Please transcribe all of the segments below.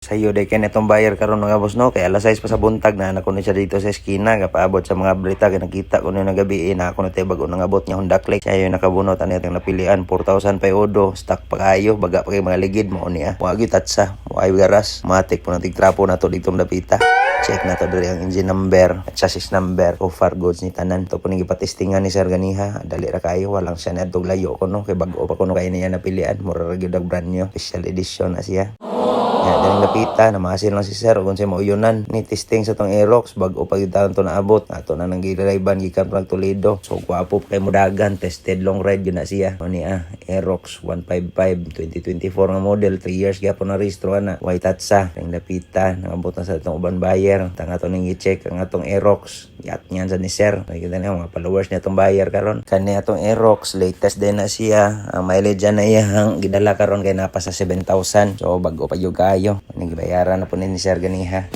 Sayo day kaya itong bayar karon mga boss no, kay alas 6 pa sa buntag na anak ko na siya dito sa eskina, kapaabot sa mga brita kay nakita ko na gabi na ako na tayo bago nang abot niya Honda Click. Sayo nakabunot ano itong napilian 4,000 pa odo, stock pa kayo, baga pa kay mga ligid mo niya. Wagi tatsa, wagi garas, matik po nating trapo na to ditong dapita. Check na to diri ang engine number at chassis number, so far goods ni tanan. To po ning ipatistingan ni Sir ganiha, dali ra kayo, walang siya na adtong layo ko no, kay bago pa kuno kay niya napilian, mura ra gyud ang brand new, special edition na siya. Ya, daling napita, namasil lang si Sir kung siya mauyunan ni testing sa tong Aerox bago pa gyud taon to naabot. Ato na nang gilirayban gikan pa Toledo. So guwapo kay mudagan, tested long ride yun na siya. Ani Aerox 155 2024 nga model, 3 years gyapon na rehistro na. White tatsa, daling napita, nangabot na sa tong uban buyer. Tanga to ning i-check ang atong Aerox. Yat niyan sa ni Sir. Nakita niyo mga followers niya tong buyer karon. Kani atong Aerox latest din na siya. Ang mileage na iyang gidala karon kay napa sa 7,000. So bago pa yung kayo. Bayaran na po ni Sir ganiha.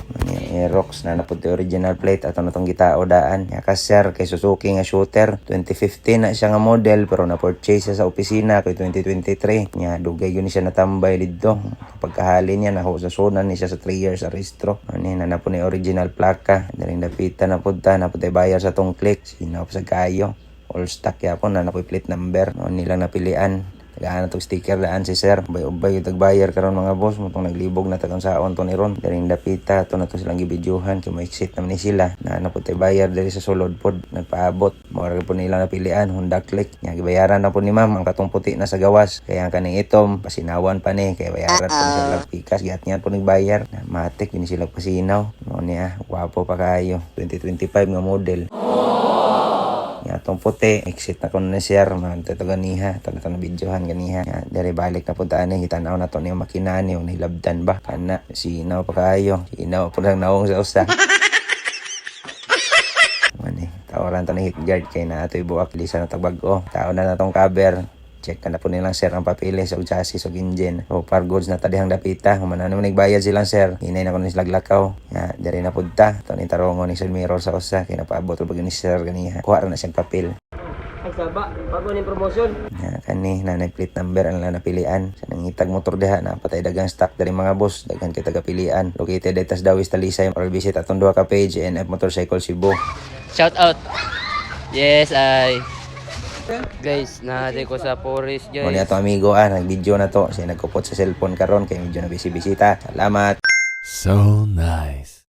Aerox na napod original plate ato na tong gitao daan. Ya ka Sir kay Suzuki nga shooter 2015 na siya nga model pero na purchase sa opisina kay 2023. Nya dugay gyud ni siya natambay didto. Pagkahali niya na sa sunan ni siya sa 3 years sa rehistro. Ani na po ni original plaka. Daling dapita na pudta na pud bayar sa tong click. Sinaw sa kayo. All stock ya po na napoy plate number. No nilang napilian. Tagaan na itong sticker daan si Sir. Bay-ubay yung tagbayar karon mga boss. Mutong naglibog na tagang saon to ni Ron. Daring dapita. Ito na to silang gibidyohan. Kaya ma-exit naman ni sila. Na po tayo bayar dari sa sulod pod. Nagpaabot. Mawara po nilang napilian. Honda Click. Nga gibayaran na po ni ma'am. Ang katong puti na sa gawas. Kaya ang kaning itom. Pasinawan pa ni. Kaya bayaran po ni silang pikas. Giat niyan po nagbayar. Matik. Yun silang pasinaw. No niya. Wapo pa kayo. 2025 nga model. Atong puti, exit na ko na Sir, magto ganiha, ito na videohan ganiha. Dari balik na puntaan ni, kitanaw na to niyo makinani, o nilabdan ba? Kana, sinaw pa kayo, sinaw po lang naong sa usa. Mani, tawaran to na hit guard, kay na ito ibuak, lisa na tagbago. Tao na na tong cover. Check na po nilang Sir ang papilis o chassis o engine. So far goods na tadihang dapita. Humana naman nagbayad silang Sir. Hinay na ko na sila glakaw. Dari na punta. Ito ni tarongo ni Sir Mirror sa usa. Kaya napaabot o pag ni Sir ganiha. Kuha na siyang papel. Ay saba, bago ni promotion. Kani na plate number ang napilian. Sa nangitag motor diha na patay dagang stock dari mga boss. Dagan kay tagapilian. Located at Dawis Talisay or visit atong duha ka page NF Motorcycle Cebu. Shout out. Yes, ay. Guys, nahatid ko sa forest guys. Muna to amigo nag-video na to. Siya nagkupot sa cellphone karon kay medyo na bisita. Salamat. So nice.